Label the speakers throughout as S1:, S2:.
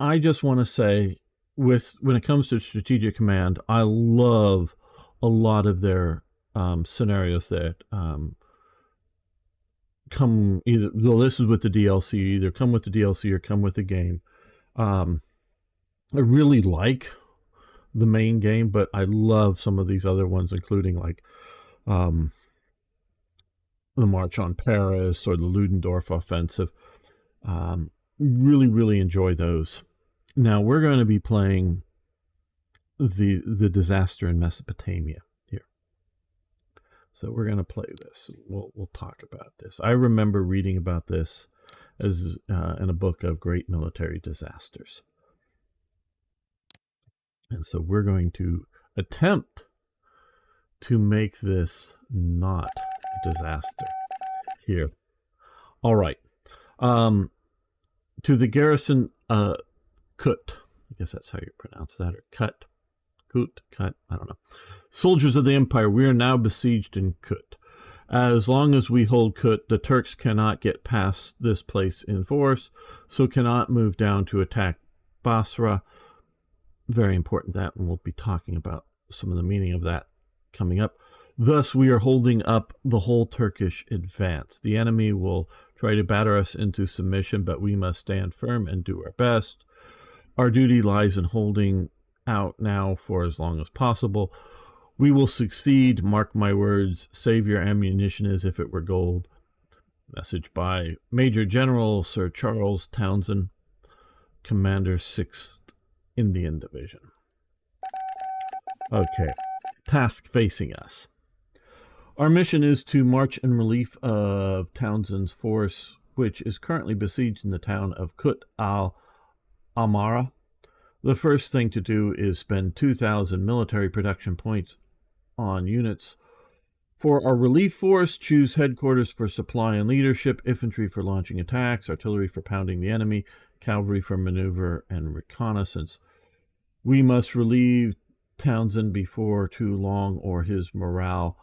S1: I just want to say, when it comes to strategic command, I love a lot of their scenarios that come either. Well, this is with the DLC. Either come with the DLC or come with the game. Um, I really like the main game, but I love some of these other ones, including like um, the March on Paris or the Ludendorff Offensive. Really, really enjoy those. Now we're going to be playing the disaster in Mesopotamia here. So we're going to play this. We'll talk about this. I remember reading about this as in a book of great military disasters. And so we're going to attempt to make this not a disaster here. All right. To the garrison, Kut. I guess that's how you pronounce that, or Kut. Kut, I don't know. Soldiers of the Empire, we are now besieged in Kut. As long as we hold Kut, the Turks cannot get past this place in force, so cannot move down to attack Basra. Very important that, and we'll be talking about some of the meaning of that coming up. Thus, we are holding up the whole Turkish advance. The enemy will try to batter us into submission, but we must stand firm and do our best. Our duty lies in holding out now for as long as possible. We will succeed, mark my words. Save your ammunition as if it were gold. Message by Major General Sir Charles Townshend, Commander 6th Indian Division. Okay, task facing us. Our mission is to march in relief of Townshend's force, which is currently besieged in the town of Kut-al-Amara. The first thing to do is spend 2,000 military production points on units. For our relief force, choose headquarters for supply and leadership, infantry for launching attacks, artillery for pounding the enemy, cavalry for maneuver and reconnaissance. We must relieve Townshend before too long, or his morale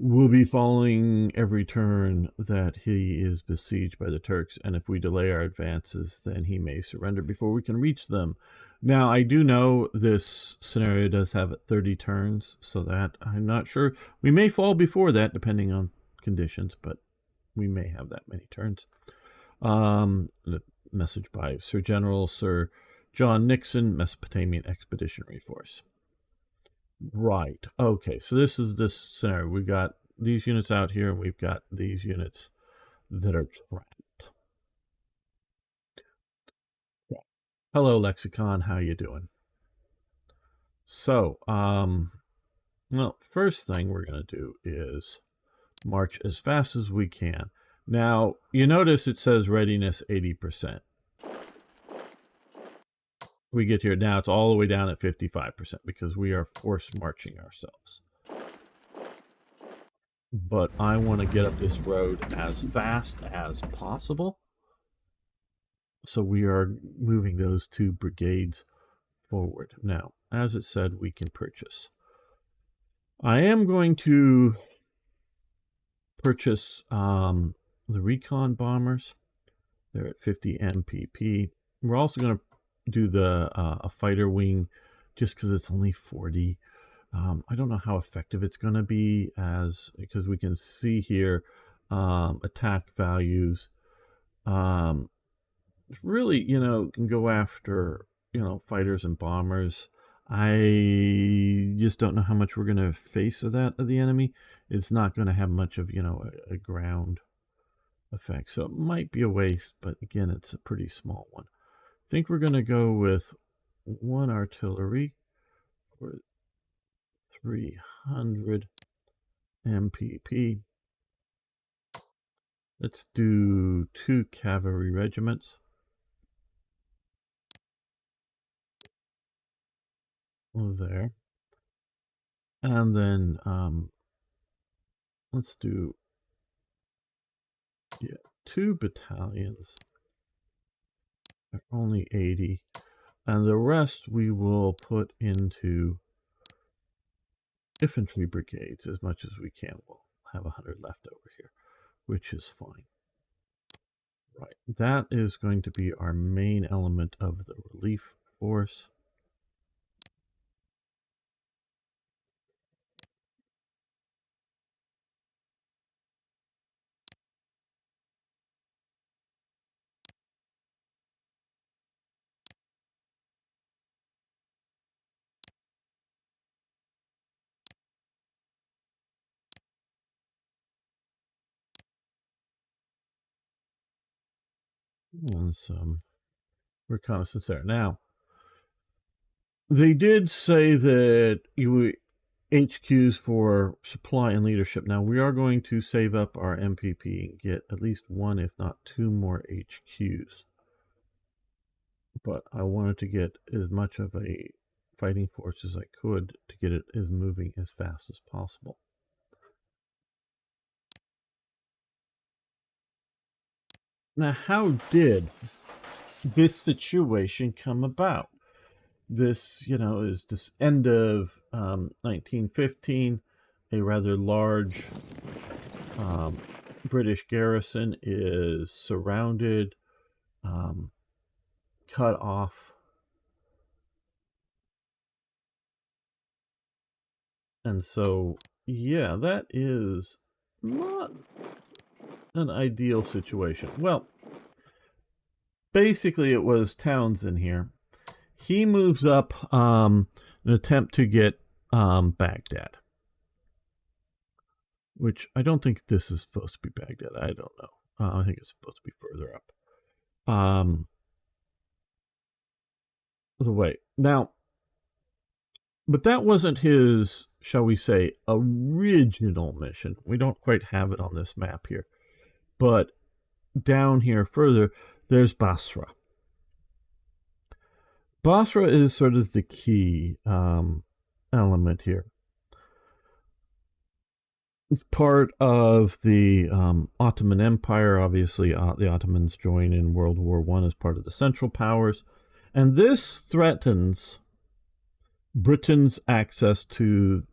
S1: will be falling every turn that he is besieged by the Turks, and if we delay our advances, then he may surrender before we can reach them. Now, I do know this scenario does have 30 turns, so that I'm not sure. We may fall before that, depending on conditions, but we may have that many turns. The message by Sir General Sir John Nixon, Mesopotamian Expeditionary Force. Right. Okay, so this is this scenario. We've got these units out here, and we've got these units that are trapped. Hello, Lexicon. How you doing? So, well, first thing we're going to do is march as fast as we can. Now, you notice it says readiness 80%. We get here now, it's all the way down at 55% because we are force marching ourselves. But I want to get up this road as fast as possible. So we are moving those 2 brigades forward. Now, as it said, we can purchase. I am going to purchase the recon bombers. They're at 50 MPP. We're also going to do the a fighter wing just because it's only 40. I don't know how effective it's going to be because we can see here attack values. Really, can go after, fighters and bombers. I just don't know how much we're going to face of the enemy. It's not going to have much of, a ground effect. So it might be a waste, but again, it's a pretty small one. I think we're going to go with 1 artillery for 300 MPP. Let's do 2 cavalry regiments. There. And then let's do 2 battalions. They're only 80. And the rest we will put into infantry brigades as much as we can. We'll have 100 left over here, which is fine. Right, that is going to be our main element of the relief force. And some reconnaissance there. Now, they did say that you HQs for supply and leadership. Now, we are going to save up our MPP and get at least one, if not two more HQs. But I wanted to get as much of a fighting force as I could to get it as moving as fast as possible. Now, how did this situation come about? This, is this end of 1915. A rather large British garrison is surrounded, cut off, and so, yeah, that is not an ideal situation. Well, basically, it was Townshend here. He moves up an attempt to get Baghdad, which I don't think this is supposed to be Baghdad. I don't know. I think it's supposed to be further up. The way. Now, but that wasn't his, shall we say, original mission. We don't quite have it on this map here. But down here further, there's Basra. Basra is sort of the key element here. It's part of the Ottoman Empire. Obviously, the Ottomans join in World War I as part of the Central Powers. And this threatens Britain's access to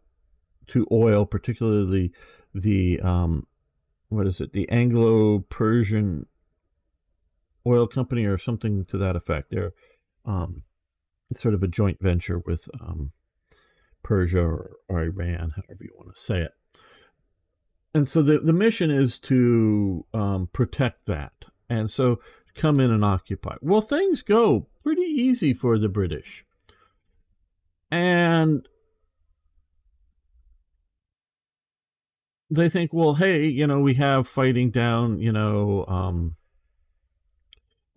S1: oil, particularly the the Anglo-Persian oil company or something to that effect. They're it's sort of a joint venture with Persia or Iran, however you want to say it. And so the mission is to protect that, and so come in and occupy. Well, things go pretty easy for the British, and they think, well, hey, we have fighting down,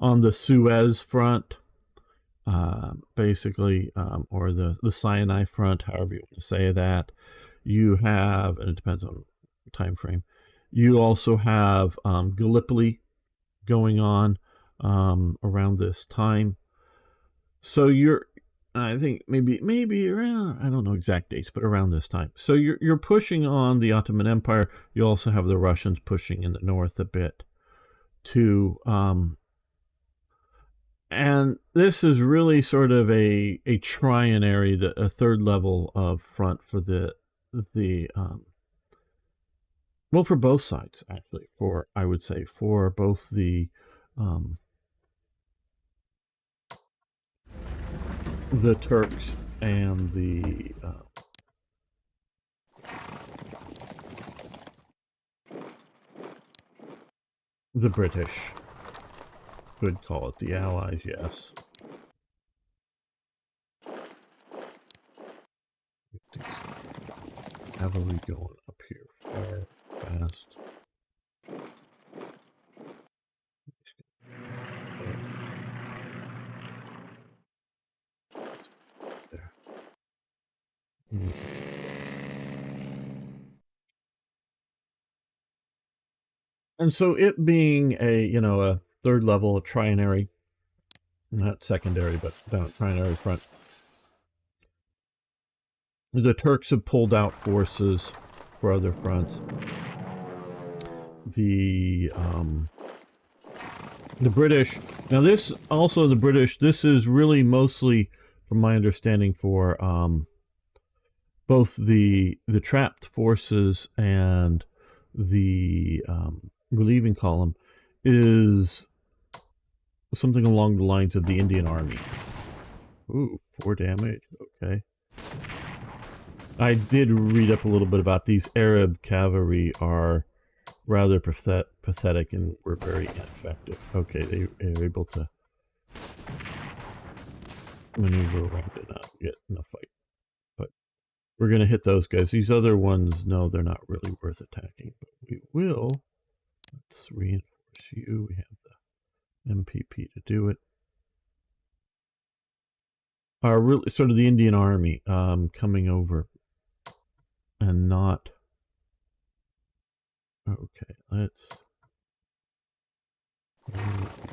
S1: on the Suez front, basically, or the Sinai front, however you want to say that. You have, and it depends on time frame. You also have Gallipoli going on around this time. So I think maybe around, I don't know exact dates, but around this time. So you're pushing on the Ottoman Empire. You also have the Russians pushing in the north a bit to and this is really sort of a trianary, a third level of front for the well, for both sides, actually. I would say for both the Turks and the British. Could call it the Allies, yes. Cavalry going up here far, fast. There. And so it being a third level, a trinary, not secondary, but down at trinary front, the Turks have pulled out forces for other fronts. The British, now this is really mostly, from my understanding, for both the trapped forces and the relieving column, is something along the lines of the Indian Army. Ooh, 4 damage. Okay. I did read up a little bit about these Arab cavalry are rather pathetic and were very ineffective. Okay, they are able to maneuver around and not get in a fight. But we're going to hit those guys. These other ones, no, they're not really worth attacking. But we will. Let's reinforce you. We have the MPP to do it. Really, sort of the Indian Army coming over and not. Okay, let's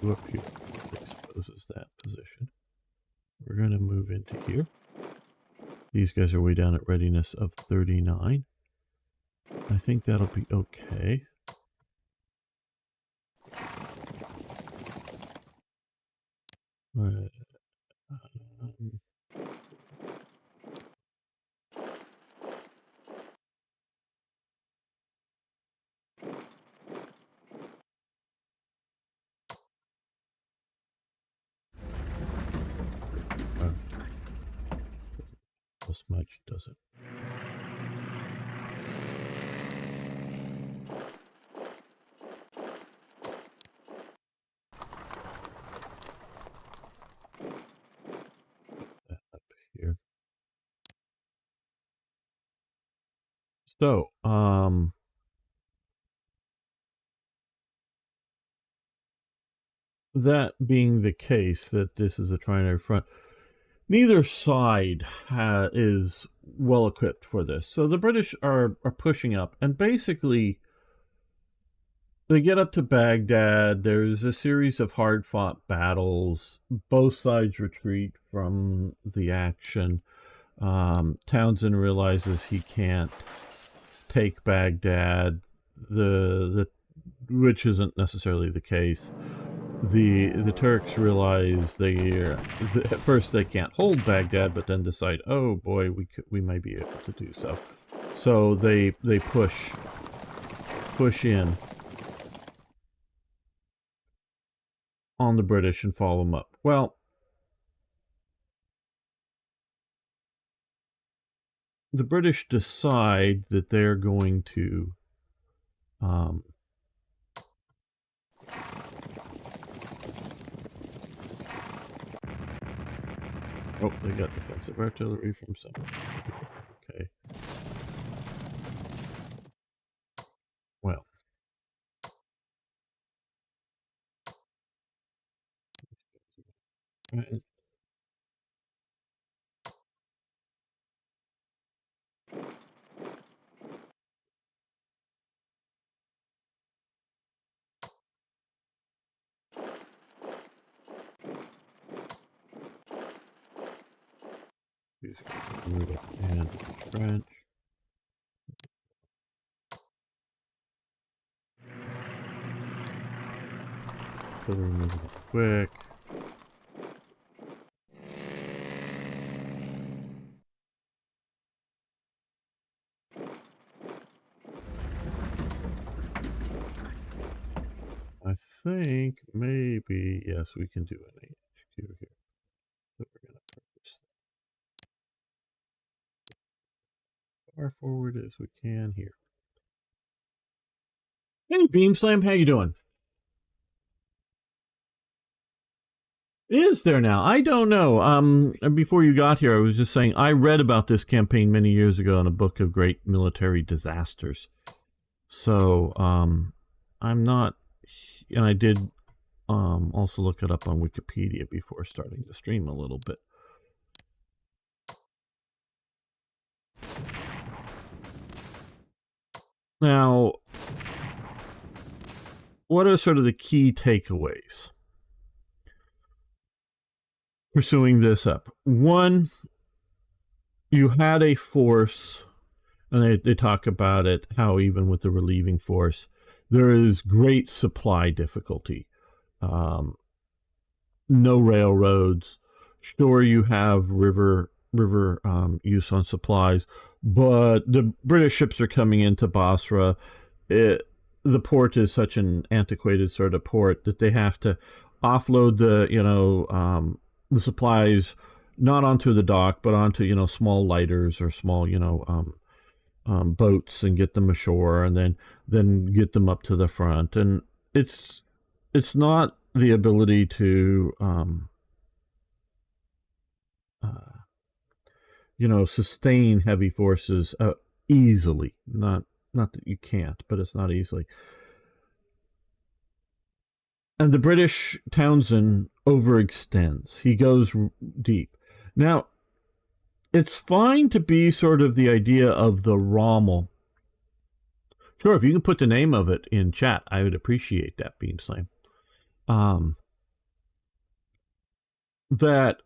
S1: go up here. It exposes that position. We're going to move into here. These guys are way down at readiness of 39. I think that'll be okay. This much does it. That up here. So, that being the case, that this is a trinary front, neither side is well equipped for this. So the British are pushing up, and basically they get up to Baghdad. There's a series of hard-fought battles. Both sides retreat from the action. Townshend realizes he can't take Baghdad, which isn't necessarily the case. The Turks realize at first they can't hold Baghdad, but then decide, oh boy, we might be able to do so. So they push in on the British and follow them up. Well, the British decide that they're going to oh, they got defensive artillery from somewhere. Okay. Well. Right. These guys will move up and entrench. So we're moving up quick. I think maybe, yes, we can do an HQ here. So we're going to purchase as far forward as we can here. Hey, Beamslam, how you doing? Is there now? I don't know. Before you got here, I was just saying I read about this campaign many years ago in a book of great military disasters. So, I'm not, and I did also look it up on Wikipedia before starting to stream a little bit. Now, what are sort of the key takeaways pursuing this up? One, you had a force, and they talk about it, how even with the relieving force, there is great supply difficulty. No railroads. Sure, you have river use on supplies, but the British ships are coming into Basra. The port is such an antiquated sort of port that they have to, offload the supplies not onto the dock, but onto small lighters or small boats and get them ashore, and then get them up to the front. And it's it's not the ability to uh, sustain heavy forces easily. Not that you can't, but it's not easily. And the British Townshend overextends. He goes deep. Now, it's fine to be sort of the idea of the Rommel. Sure, if you can put the name of it in chat, I would appreciate that, Beam Slam. That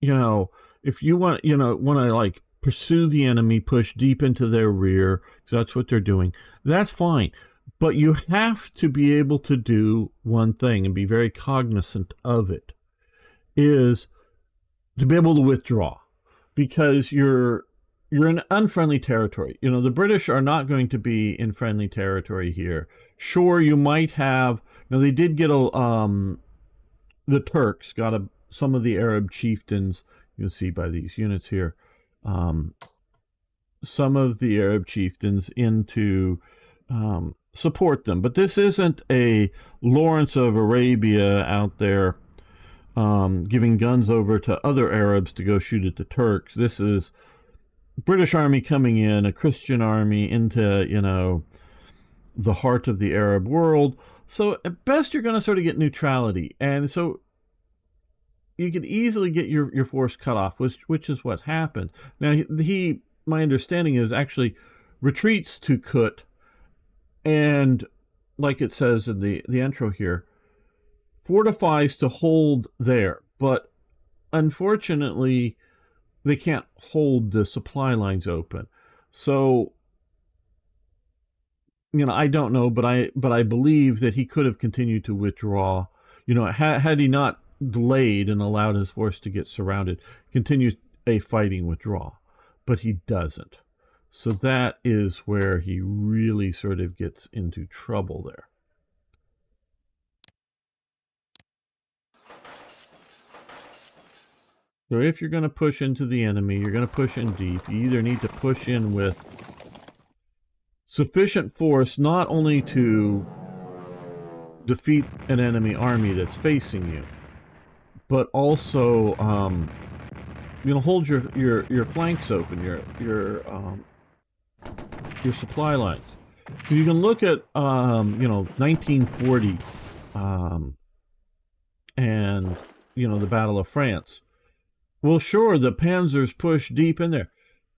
S1: if you want to like pursue the enemy, push deep into their rear, because that's what they're doing, that's fine. But you have to be able to do one thing and be very cognizant of it, is to be able to withdraw, because you're in unfriendly territory. The British are not going to be in friendly territory here. Sure, you might have. They did get the Turks got some of the Arab chieftains. You'll see by these units here, some of the Arab chieftains into support them. But this isn't a Lawrence of Arabia out there giving guns over to other Arabs to go shoot at the Turks. This is British army coming in, a Christian army into, the heart of the Arab world. So at best, you're going to sort of get neutrality. And so you could easily get your force cut off, which is what happened. Now, my understanding is, actually retreats to Kut, and like it says in the intro here, fortifies to hold there. But unfortunately, they can't hold the supply lines open. So, I don't know, but I believe that he could have continued to withdraw. Had he not delayed and allowed his force to get surrounded, continues a fighting withdrawal. But he doesn't. So that is where he really sort of gets into trouble there. So if you're going to push into the enemy, you're going to push in deep. You either need to push in with sufficient force not only to defeat an enemy army that's facing you, but also hold your flanks open, your supply lines. So you can look at 1940 and the Battle of France. Well, sure, the panzers push deep in there,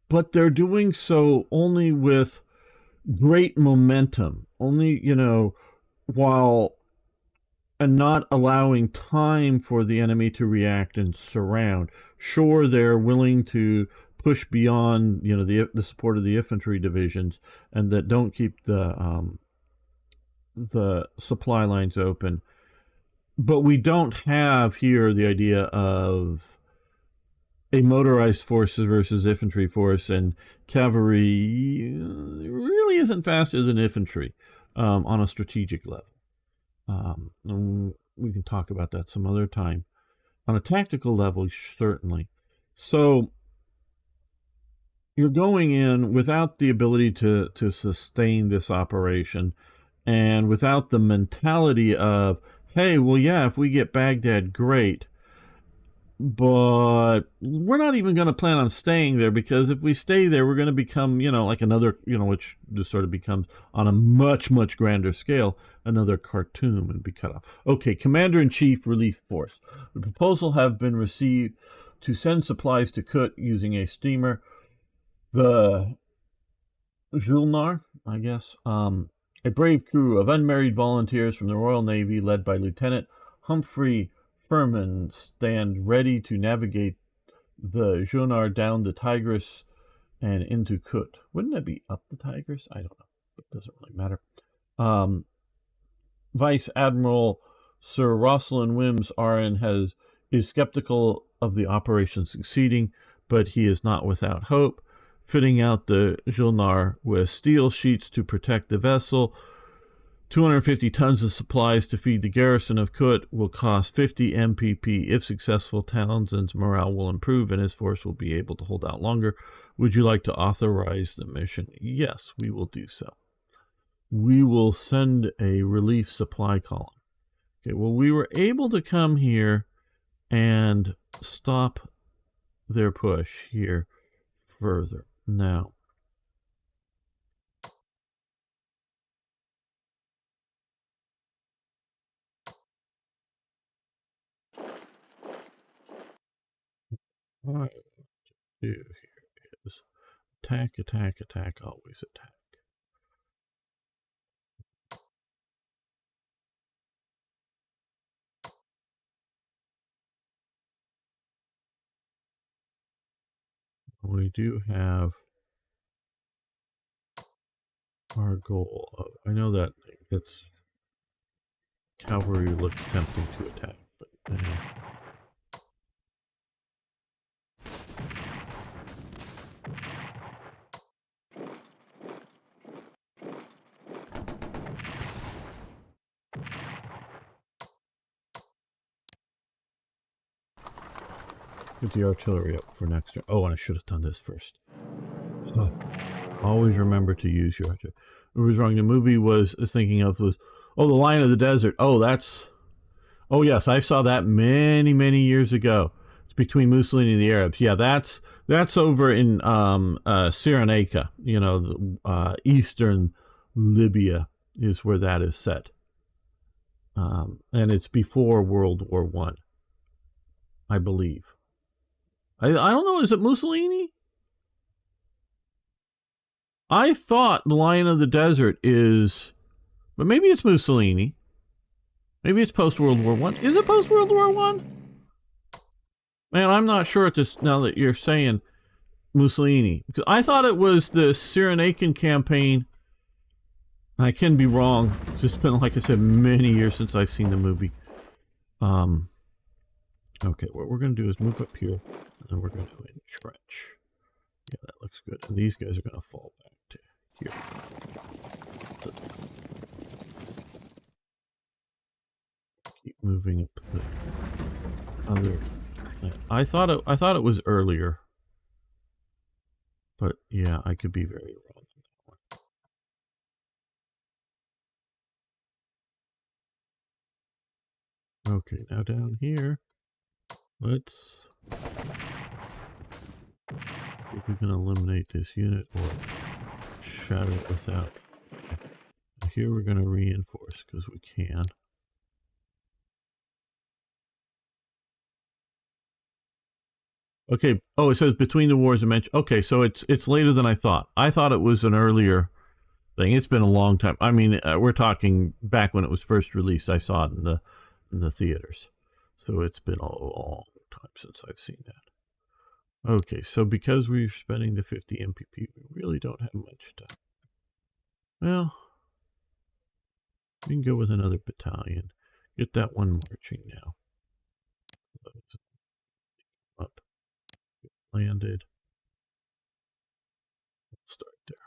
S1: but they're doing so only with great momentum, only while and not allowing time for the enemy to react and surround. Sure, they're willing to push beyond the support of the infantry divisions, and that don't keep the supply lines open. But we don't have here the idea of a motorized force versus infantry force, and cavalry really isn't faster than infantry on a strategic level. And we can talk about that some other time. On a tactical level, certainly. So you're going in without the ability to sustain this operation, and without the mentality of, hey, well, yeah, if we get Baghdad, great. But we're not even going to plan on staying there, because if we stay there, we're going to become, like another, which just sort of becomes on a much, much grander scale, another Khartoum, and be cut off. Okay, Commander-in-Chief Relief Force. The proposal have been received to send supplies to Kut using a steamer, the Julnar, I guess, a brave crew of unmarried volunteers from the Royal Navy led by Lieutenant Humphrey Furman stand ready to navigate the Julnar down the Tigris and into Kut. Wouldn't that be up the Tigris? I don't know. It doesn't really matter. Vice Admiral Sir Rosalind Wims Arran is skeptical of the operation succeeding, but he is not without hope. Fitting out the Julnar with steel sheets to protect the vessel, 250 tons of supplies to feed the garrison of Kut will cost 50 MPP. If successful, Townshend's morale will improve and his force will be able to hold out longer. Would you like to authorize the mission? Yes, we will do so. We will send a relief supply column. Okay, well, we were able to come here and stop their push here further. Now, what I do here is attack, attack, attack, always attack. We do have our goal. I know that it's cavalry looks tempting to attack, but get the artillery up for next turn. Oh, and I should have done this first. Oh, always remember to use your artillery. What was wrong? The movie was thinking of was, oh, the Lion of the Desert. Oh, that's, oh yes, I saw that many years ago. It's between Mussolini and the Arabs. Yeah, that's over in Cyrenaica. You know, eastern Libya is where that is set, and it's before World War One, I believe. I don't know. Is it Mussolini? I thought the Lion of the Desert is, but maybe it's Mussolini. Maybe it's post World War One. Is it post World War One? Man, I'm not sure at this now that you're saying Mussolini. Because I thought it was the Cyrenaican campaign. I can be wrong. It's just been, like I said, many years since I've seen the movie. Okay, what we're going to do is move up here, and then we're going to entrench. Yeah, that looks good. And these guys are going to fall back to here. Keep moving up the other. I thought it was earlier, but yeah, I could be very wrong on that one. Okay, now down here, let's. If we can eliminate this unit or shatter it without. Here we're going to reinforce because we can. Okay. Oh, it says between the wars. Okay, so it's later than I thought. I thought it was an earlier thing. It's been a long time. I mean, we're talking back when it was first released. I saw it in the theaters, so it's been a long time since I've seen that. Okay, so because we're spending the 50 MPP, we really don't have much to. Well, we can go with another battalion. Get that one marching now. Up, landed. Start there.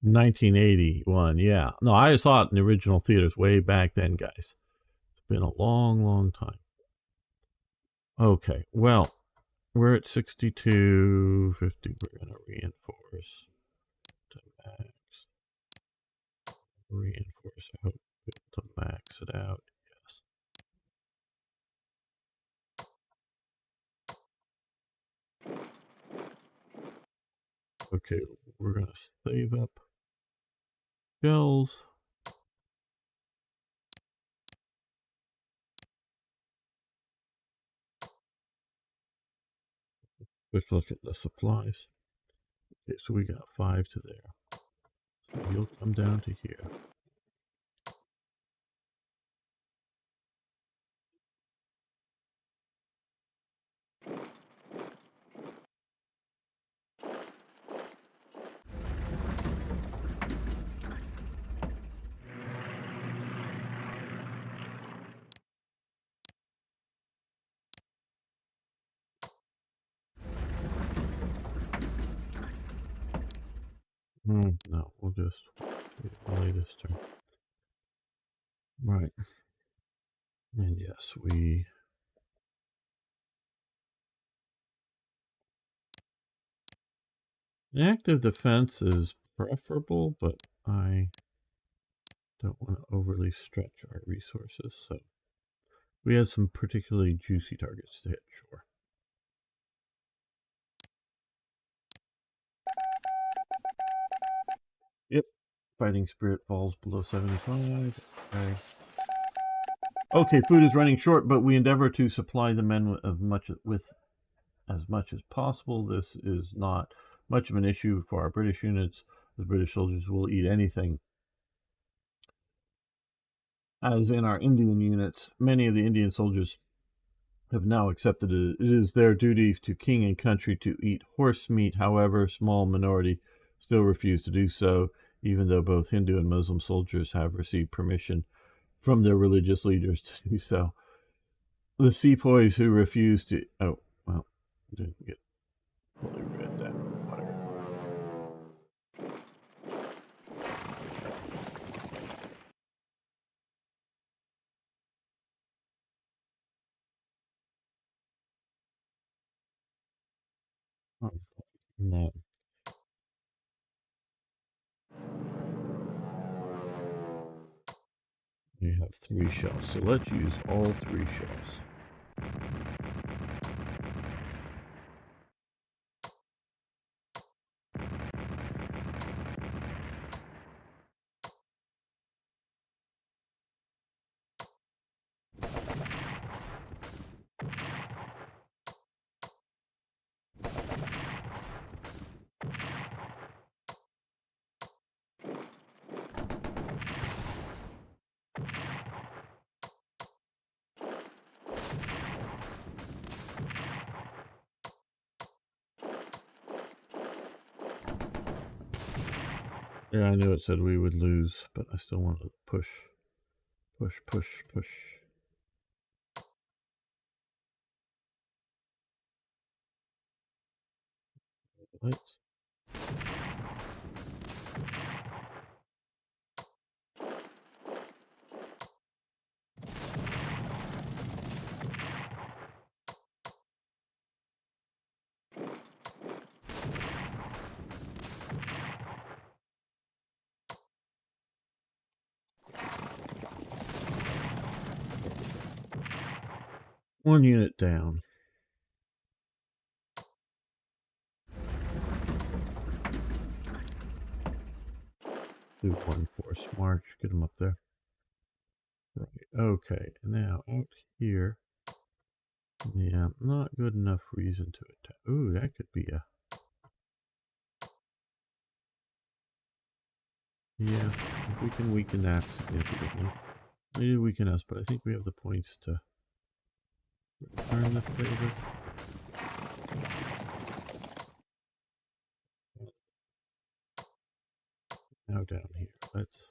S1: 1981, yeah. No, I saw it in the original theaters way back then, guys. It's been a long time. Okay, well, we're at 6250. We're going to reinforce to max. Reinforce. I hope to max it out. Yes. Okay, we're going to save up shells. Quick look at the supplies. Okay, so we got 5 to there. So you'll come down to here. No, we'll just delay this turn. Right. And yes, we... Active defense is preferable, but I don't want to overly stretch our resources, so we have some particularly juicy targets to hit, sure. Yep. Fighting spirit falls below 75. Okay. Okay, food is running short, but we endeavor to supply the men with as much as possible. This is not much of an issue for our British units. The British soldiers will eat anything. As in our Indian units, many of the Indian soldiers have now accepted it is their duty to king and country to eat horse meat. However, a small minority still refuse to do so, even though both Hindu and Muslim soldiers have received permission from their religious leaders to do so. The sepoys who refuse to... Oh, well, didn't get fully read that. Whatever. No. We have 3 shells, so let's use all 3 shells. Yeah, I knew it said we would lose, but I still wanted to push. Lights. One unit down. Do 1 force march, get them up there. Right, okay, now out here. Yeah, not good enough reason to attack. Ooh, that could be a... Yeah, if we can weaken that significantly. Maybe weaken us, but I think we have the points to return the favor. Now down here, let's...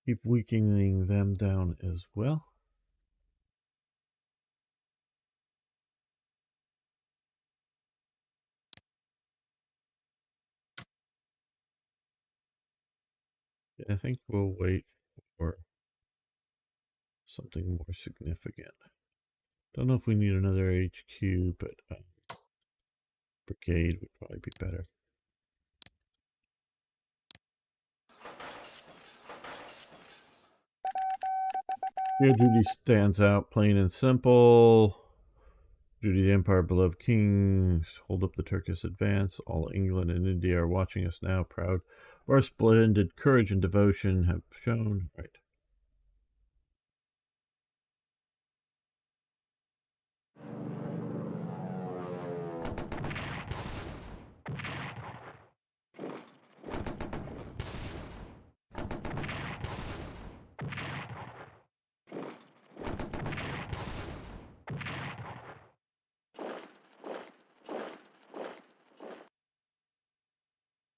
S1: keep weakening them down as well. I think we'll wait for something more significant. Don't know if we need another HQ, but brigade would probably be better. Your duty stands out, plain and simple. Duty of the Empire, beloved kings, hold up the Turkish advance. All England and India are watching us now, proud Our splendid courage and devotion have shown. Right.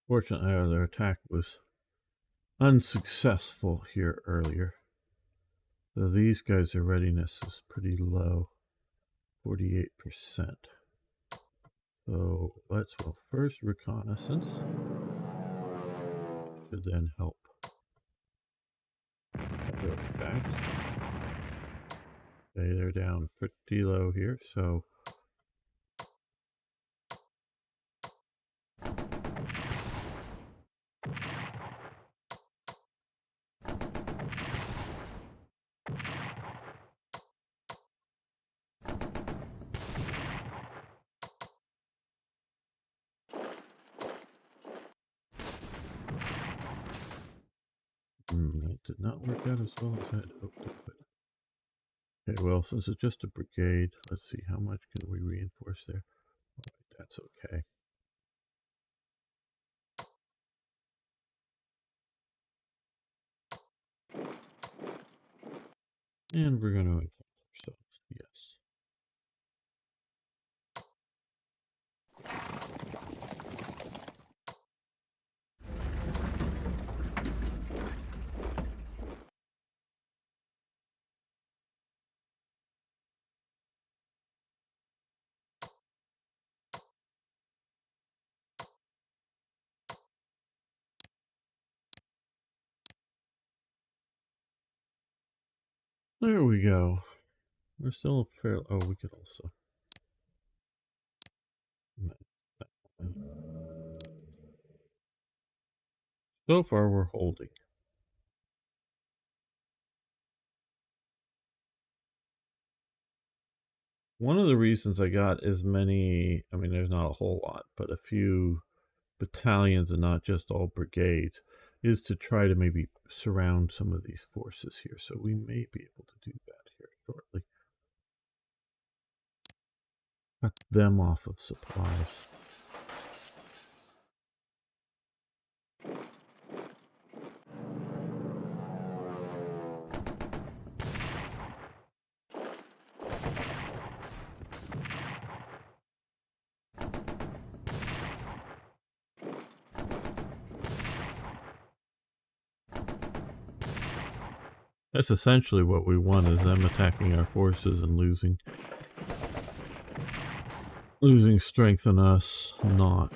S1: Fortunately, their attack was unsuccessful here earlier. So these guys' readiness is pretty low, 48%. So let's go first reconnaissance. Should then help other attacks. Okay, they're down pretty low here, so that did not work out as well as I had hoped it would. Okay, well, since it's just a brigade, let's see, how much can we reinforce there? All right, that's okay. And we're going to enforce ourselves, yes. There we go. We're still fairly... Oh, we could also... So far, we're holding. One of the reasons I got as many... I mean, there's not a whole lot, but a few battalions and not just all brigades is to try to maybe surround some of these forces here. So we may be able to do that here shortly. Cut them off of supplies. That's essentially what we want, is them attacking our forces and losing strength in us, not.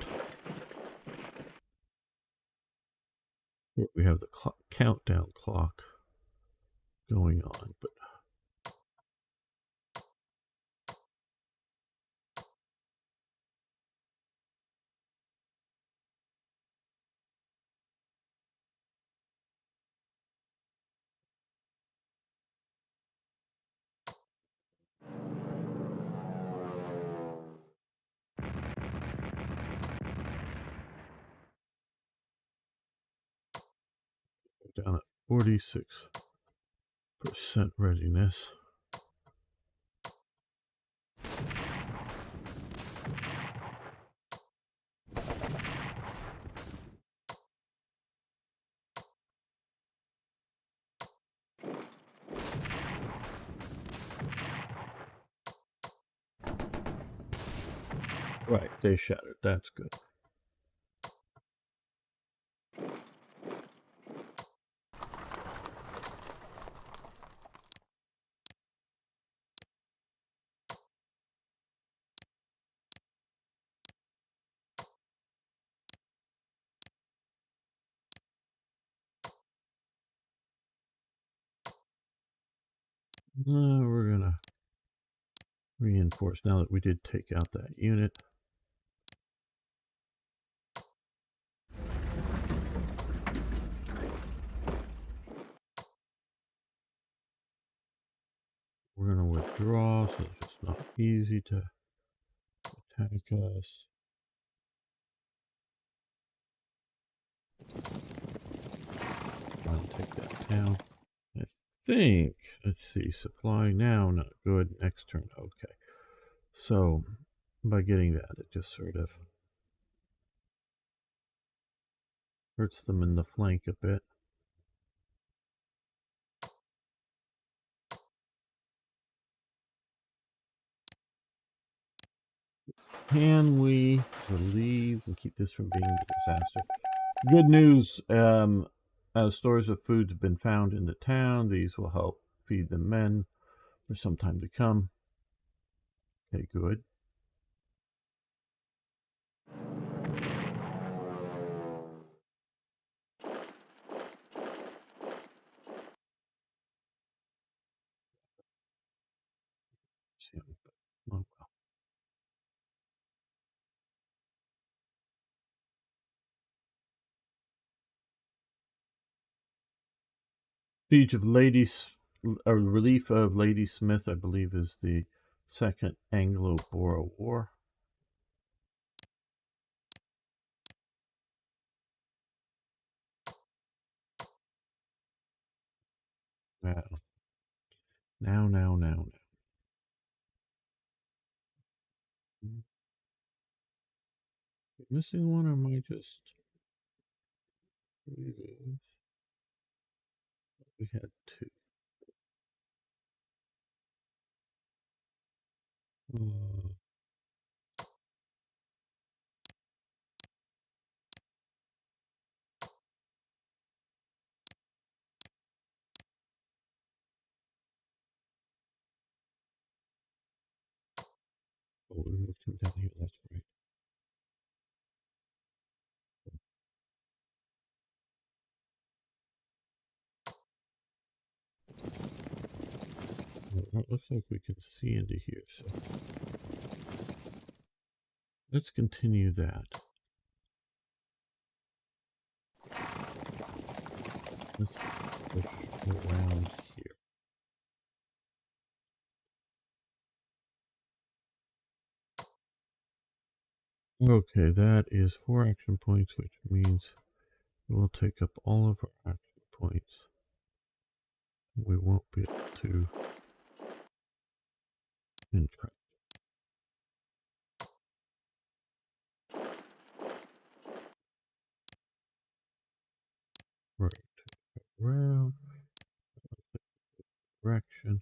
S1: We have the countdown clock going on, but we're down at 46% readiness. Right, they shattered. That's good. We're gonna reinforce now that we did take out that unit. We're gonna withdraw, so it's not easy to attack us. I'll take that down. I think, let's see, supply now, not good. Next turn, okay. So, by getting that, it just sort of hurts them in the flank a bit. Can we relieve and keep this from being a disaster? Good news, as stores of food have been found in the town, these will help feed the men for some time to come. Okay, good. Oh, well. Siege of Relief of Ladysmith, I believe, is the Second Anglo-Boer War. Now. Missing one, or am I just... We had two. Oh, we moved him down here, that's right. Well, it looks like we can see into here, so let's continue that. Let's push around here. Okay, that is 4 action points, which means we'll take up all of our action points. We won't be able to interact. Right, around, direction.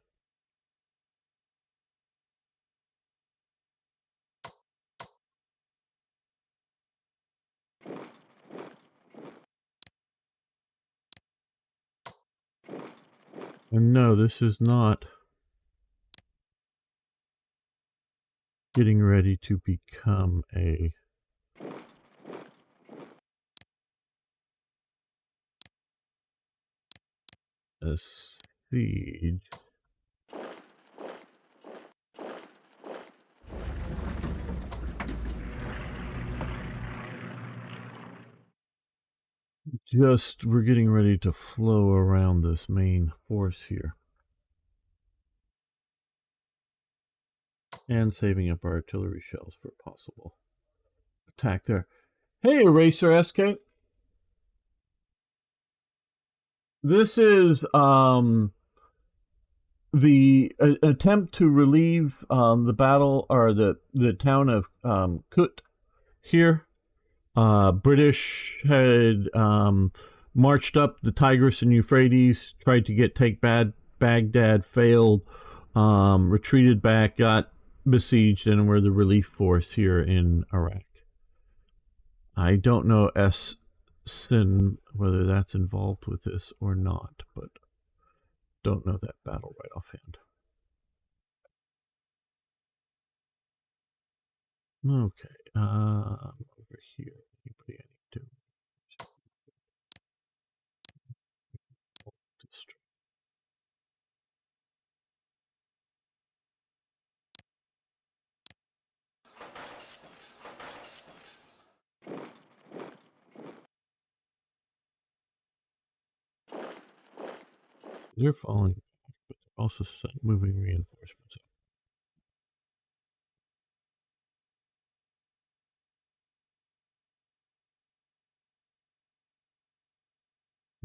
S1: And no, this is not getting ready to become a siege. Just, we're getting ready to flow around this main force here. And saving up our artillery shells for a possible attack there. Hey, Eraser SK. This is the attempt to relieve the battle, or the town of Kut here. British had marched up the Tigris and Euphrates, tried to take Baghdad, failed, retreated back, got besieged, and were the relief force here in Iraq. I don't know Sin whether that's involved with this or not, but don't know that battle right offhand. Okay, over here. Anybody I need to destroy? They're falling back, but they're also moving reinforcements up.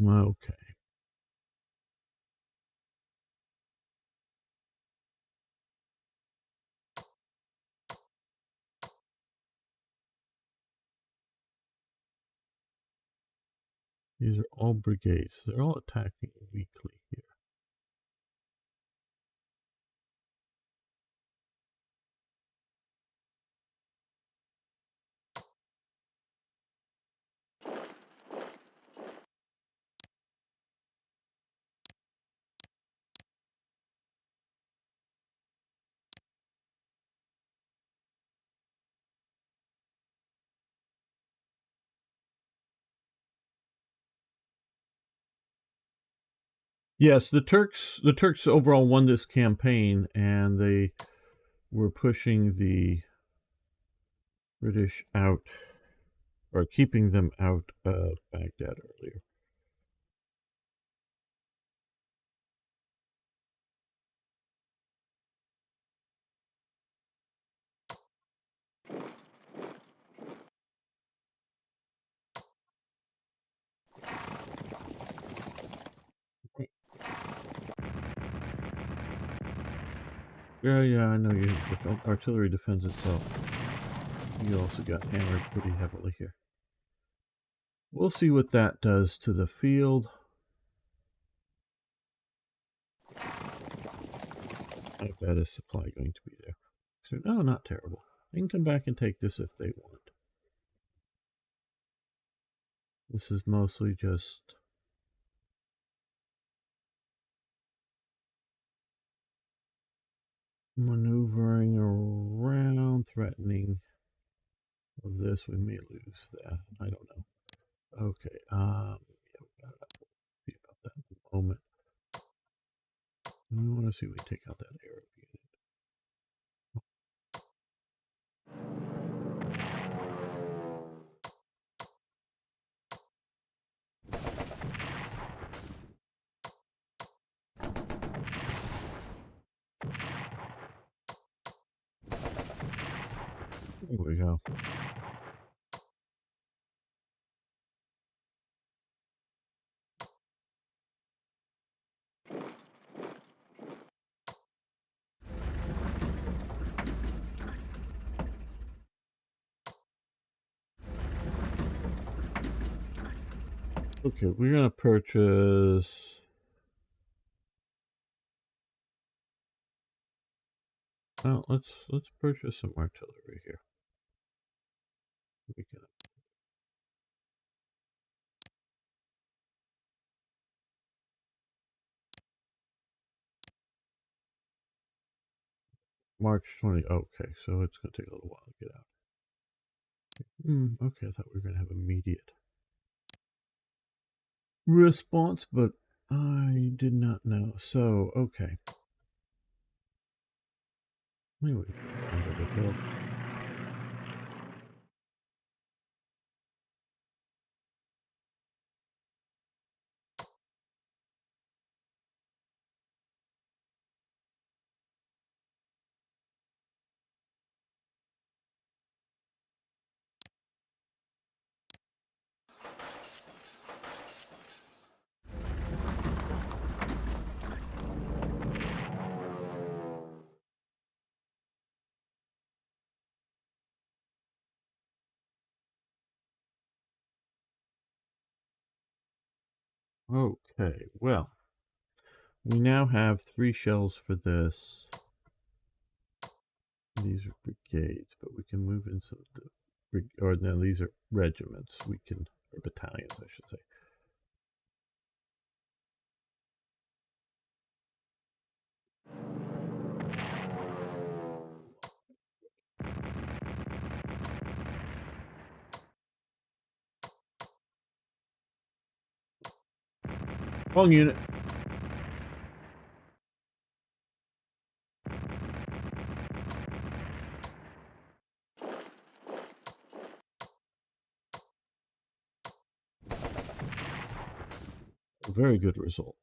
S1: Okay. These are all brigades. They're all attacking weakly here. Yes, the Turks overall won this campaign, and they were pushing the British out, or keeping them out of Baghdad earlier. Yeah, I know you. Artillery defends itself. You also got hammered pretty heavily here. We'll see what that does to the field. How bad is supply going to be there? So, no, not terrible. They can come back and take this if they want. This is mostly just maneuvering around, threatening of this. We may lose that. I don't know. Okay. Yeah, we gotta see about that in a moment. We want to see if we take out that Arab unit. There we go. Okay, we're gonna purchase. Oh, let's purchase some artillery here. We can. March 20. Okay, so it's gonna take a little while to get out. Okay, I thought we were gonna have immediate response, but I did not know. So, okay. Anyway, under the hill. Okay, well, we now have 3 shells for this. These are brigades, but we can move in some, or no, these are regiments. We can, or battalions, I should say. Wrong unit. A very good result.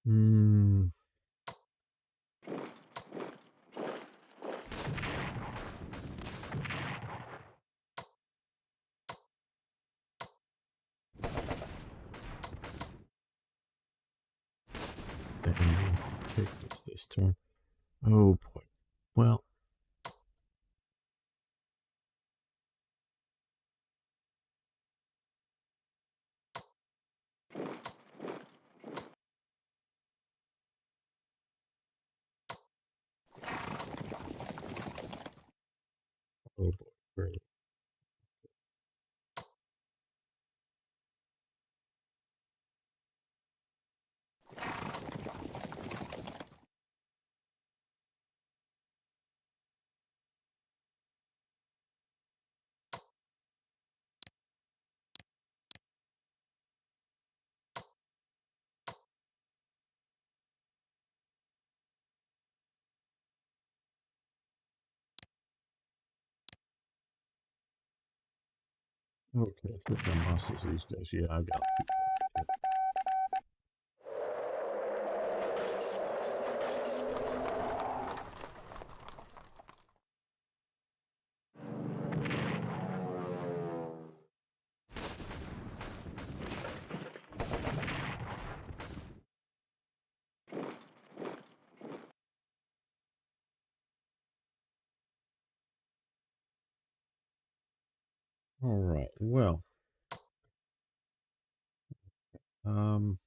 S1: Hmm. Take this turn. Oh boy. Well. Oh boy. Really. Okay, fish and mussels these days. Yeah, I got it. All right. Well, um,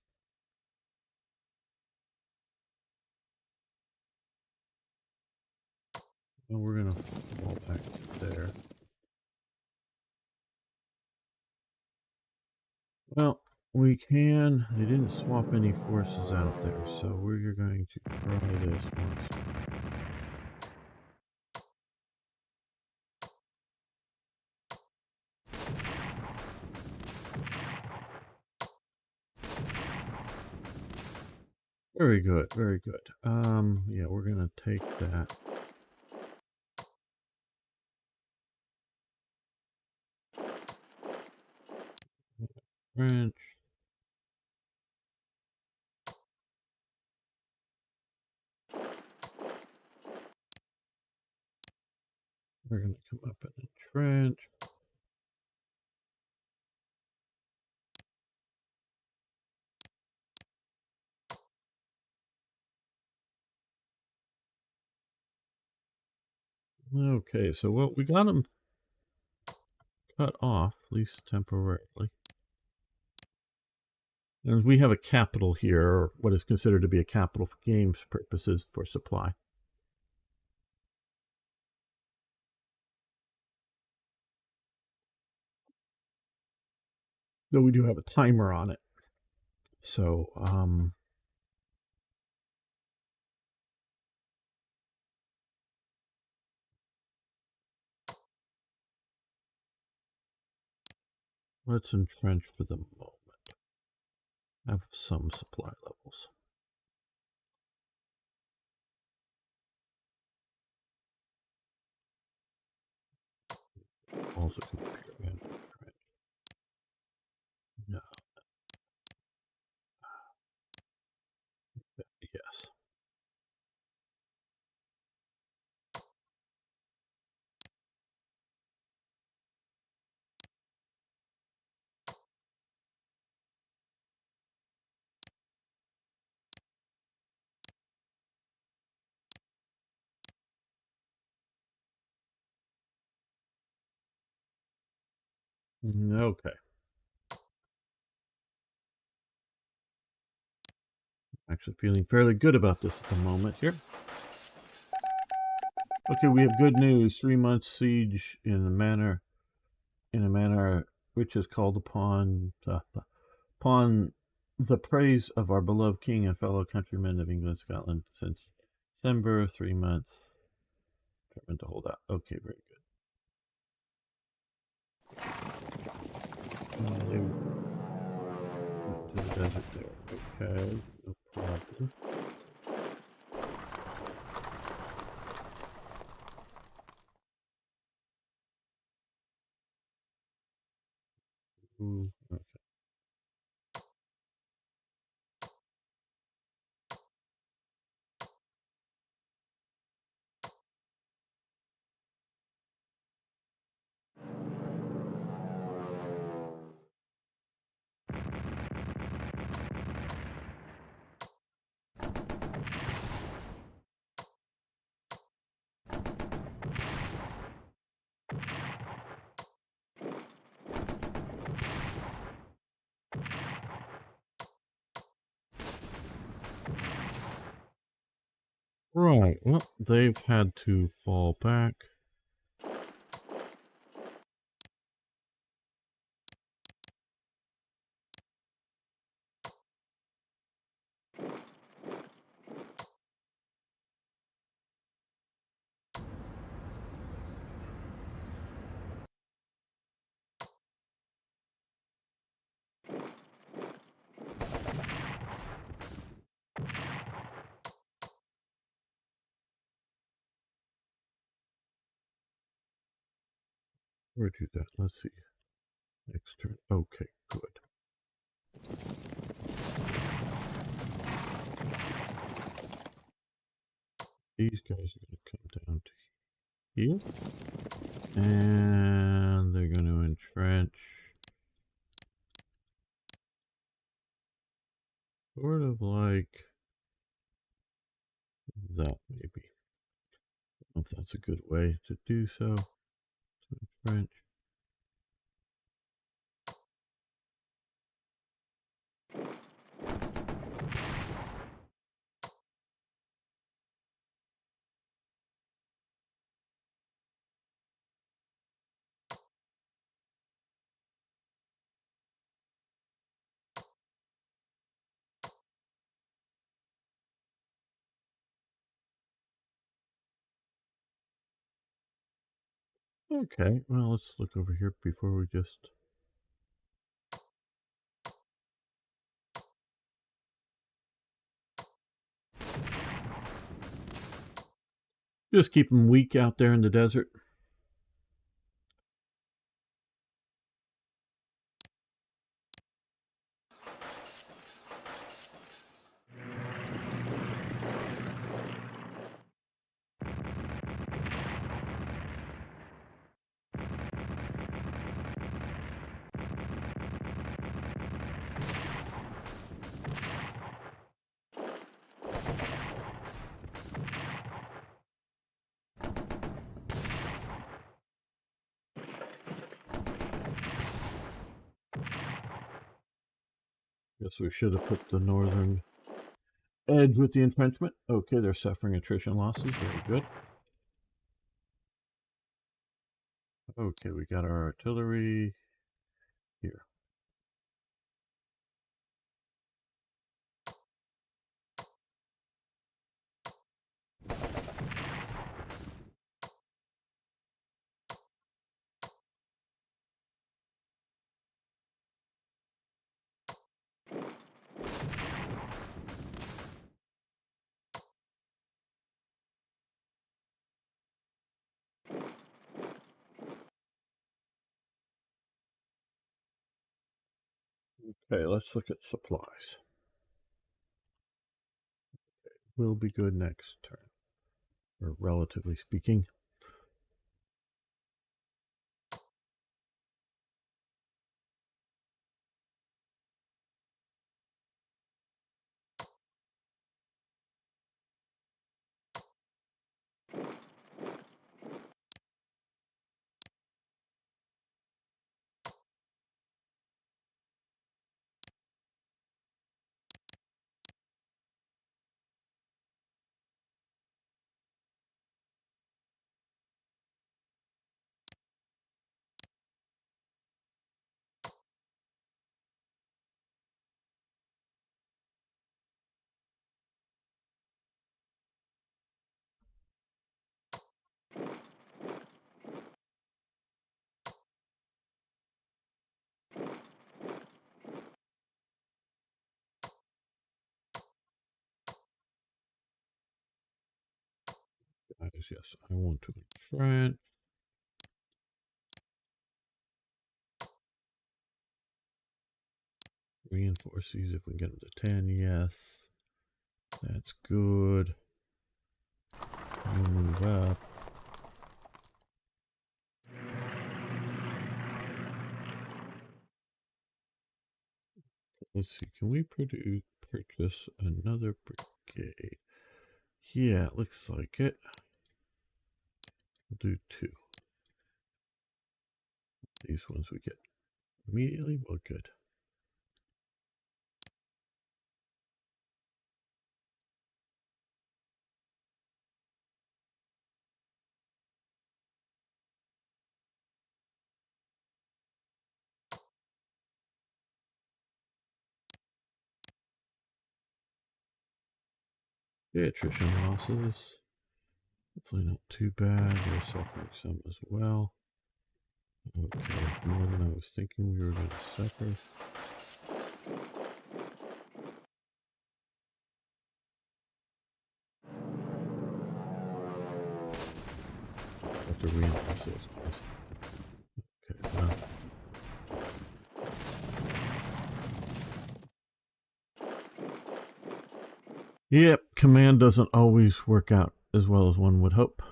S1: well, we're gonna fall back to there. Well, we can. They didn't swap any forces out there, so we're going to try this once. Very good, very good. Yeah, we're gonna take that. French. We're gonna come up and entrench. Okay, so what we got them cut off, at least temporarily. And we have a capital here, or what is considered to be a capital for games purposes for supply. Though we do have a timer on it. So, let's entrench for the moment. Have some supply levels. Also can appear and entrench. No. Yes. Okay. Actually feeling fairly good about this at the moment here. Okay, we have good news. 3 months siege in a manner which is called upon the praise of our beloved king and fellow countrymen of England and Scotland since December. 3 months. Determined to hold out. Okay, very good. They went to the desert there. Okay, no problem. Ooh, okay. Right, well, they've had to fall back. Where'd you that? Let's see. Next turn. Okay, good. These guys are going to come down to here. And they're going to entrench. Sort of like that, maybe. I don't know if that's a good way to do so. Entrench. Okay, well, let's look over here before we just keep them weak out there in the desert. Guess we should have put the northern edge with the entrenchment. Okay, they're suffering attrition losses. Very good. Okay, we got our artillery here. Okay, let's look at supplies. Will be good next turn, or relatively speaking. Guys, yes, I want to entrench. Reinforce these if we get them to 10, yes. That's good. You move up. Let's see, can we purchase another brigade? Yeah, it looks like it. We'll do 2. These ones we get immediately. Well, good. Yeah, attrition losses. Hopefully not too bad. They're suffering some as well. Okay, more than I was thinking we were going to suffer. Have to reinforce those guys. Okay, well. Yep, command doesn't always work out as well as one would hope.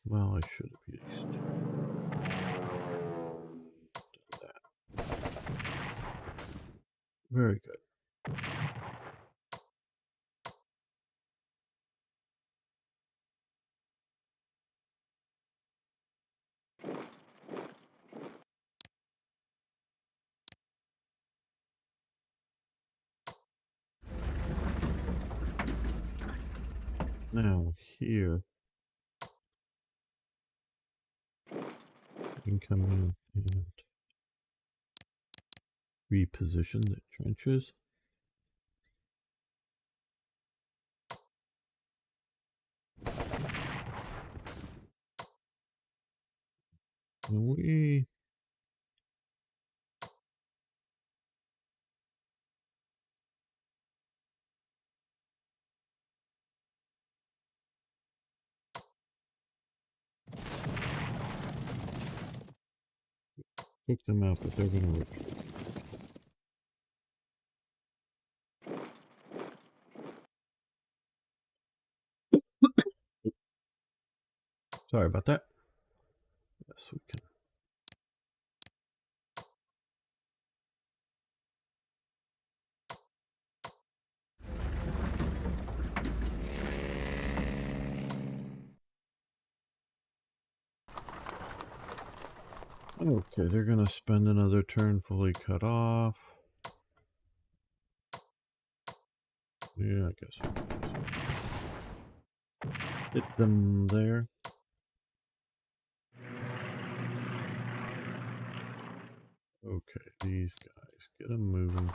S1: Well, I should have used that. Very good. Now here, we can come in and reposition the trenches. And we took them out, but they're going to retreat. Sorry about that. Yes, we can. Okay, they're going to spend another turn fully cut off. Yeah, I guess. Hit them there. Okay, these guys, get them moving.